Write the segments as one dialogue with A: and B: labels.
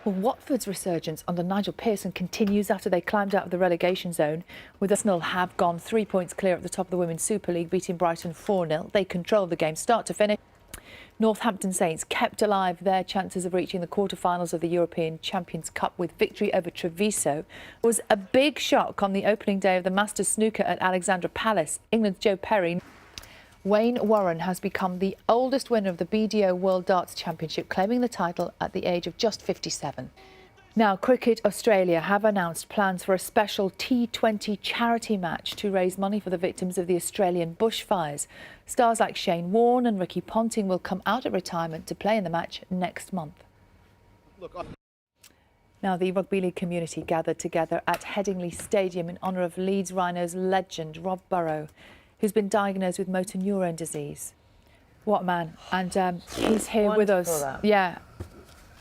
A: Well, Watford's resurgence under Nigel Pearson continues after they climbed out of the relegation zone, with Arsenal have gone 3 points clear at the top of the Women's Super League, beating Brighton 4-0. They controlled the game start to finish. Northampton Saints kept alive their chances of reaching the quarter-finals of the European Champions Cup with victory over Treviso. It was a big shock on the opening day of the Masters Snooker at Alexandra Palace. England's Joe Perry. Wayne Warren has become the oldest winner of the BDO World Darts Championship, claiming the title at the age of just 57. Now, Cricket Australia have announced plans for a special T20 charity match to raise money for the victims of the Australian bushfires. Stars like Shane Warne and Ricky Ponting will come out of retirement to play in the match next month. Now, the rugby league community gathered together at Headingley Stadium in honour of Leeds Rhinos legend Rob Burrow, who's been diagnosed with motor neurone disease. What a man. And he's here with us. Yeah.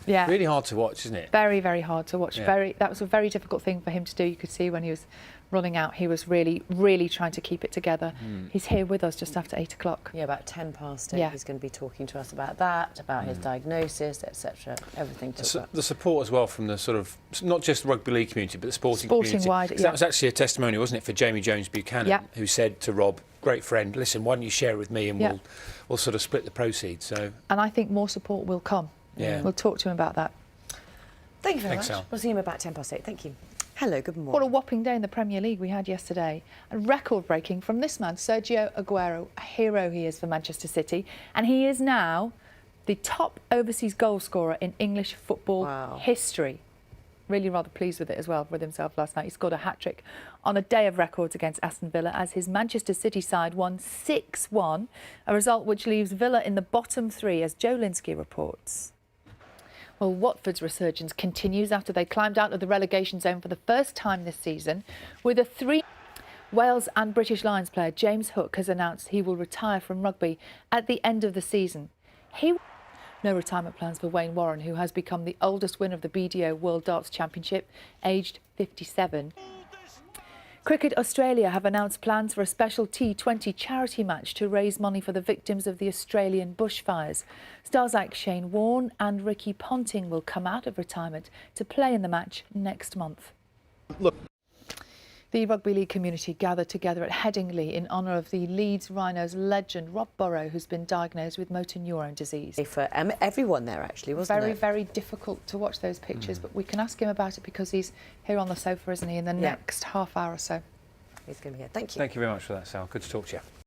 B: Really hard to watch, isn't it?
A: Very, very hard to watch.
B: Yeah.
A: That was a very difficult thing for him to do. You could see when he was running out, he was really, really trying to keep it together. He's here with us just after 8 o'clock.
C: Yeah, about 8 8.
A: Yeah.
C: He's going to be talking to us about that, about his diagnosis, etc. Everything to talk about.
B: The support as well from the sort of, not just the rugby league community, but the sporting community.
A: Wide, yeah.
B: That was actually a testimony, wasn't it, for Jamie Jones Buchanan, who said to Rob, great friend, listen, why don't you share it with me and we'll sort of split the proceeds. So.
A: And I think more support will come.
B: Yeah.
A: We'll talk to him about that.
C: Thank you very
B: Thanks,
C: much.
B: Al.
C: We'll see him about 8. Thank you. Hello, good morning.
A: What a whopping day in the Premier League we had yesterday. And record-breaking from this man, Sergio Aguero, a hero he is for Manchester City. And he is now the top overseas goal scorer in English football history. Really rather pleased with it as well with himself last night. He scored a hat-trick on a day of records against Aston Villa as his Manchester City side won 6-1, a result which leaves Villa in the bottom 3, as Joe Linsky reports. Well, Watford's resurgence continues after they climbed out of the relegation zone for the first time this season with a 3. Wales and British Lions player James Hook has announced he will retire from rugby at the end of the season. No retirement plans for Wayne Warren, who has become the oldest winner of the BDO World Darts Championship, aged 57. Cricket Australia have announced plans for a special T20 charity match to raise money for the victims of the Australian bushfires. Stars like Shane Warne and Ricky Ponting will come out of retirement to play in the match next month. The rugby league community gathered together at Headingley in honour of the Leeds Rhinos legend Rob Burrow, who's been diagnosed with motor neurone disease.
C: For everyone there, actually, wasn't it?
A: Very difficult to watch those pictures, but we can ask him about it because he's here on the sofa, isn't he, in the next half hour or so.
C: He's going to be here. Thank you.
B: Thank you very much for that, Sal. Good to talk to you.